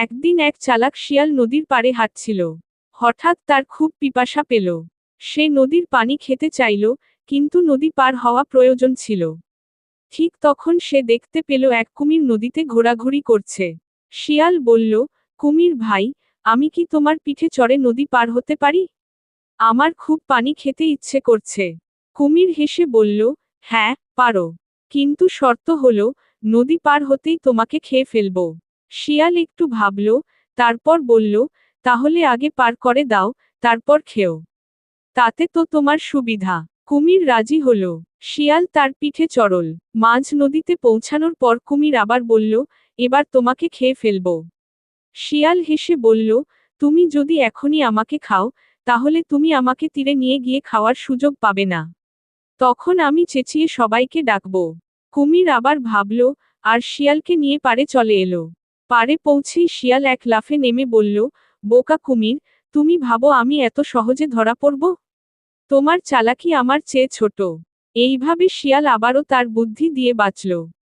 একদিন এক চালাক শিয়াল নদীর পাড়ে হাঁটছিল। হঠাৎ তার খুব পিপাসা পেল। সে নদীর পানি খেতে চাইল, কিন্তু নদী পার হওয়া প্রয়োজন ছিল। ঠিক তখন সে দেখতে পেল এক কুমির নদীতে ঘোরাঘুরি করছে। শিয়াল বলল, কুমির ভাই, আমি কি তোমার পিঠে চড়ে নদী পার হতে পারি? আমার খুব পানি খেতে ইচ্ছে করছে। কুমির হেসে বলল, হ্যাঁ, পারো। কিন্তু শর্ত হলো, নদী পার হতেই তোমাকে খেয়ে ফেলব। শিয়াল একটু ভাবল, তারপর বলল, তাহলে আগে পার করে দাও, তারপর খেও। তাতে তো তোমার সুবিধা। কুমির রাজি হল। শিয়াল তার পিঠে চড়ল। মাঝ নদীতে পৌঁছানোর পর কুমির আবার বলল, এবার তোমাকে খেয়ে ফেলব। শিয়াল হেসে বলল, তুমি যদি এখনই আমাকে খাও, তাহলে তুমি আমাকে তীরে নিয়ে গিয়ে খাওয়ার সুযোগ পাবে না। তখন আমি চেঁচিয়ে সবাইকে ডাকব। কুমির আবার ভাবল, আর শিয়ালকে নিয়ে পাড়ে চলে এলো। পাড়ে পৌঁছেই শিয়াল এক লাফে নেমে বলল, বোকা কুমির, তুমি ভাবো আমি এত সহজে ধরা পড়ব? তোমার চালাকি আমার চেয়ে ছোট। এইভাবে শিয়াল আবারও তার বুদ্ধি দিয়ে বাঁচল।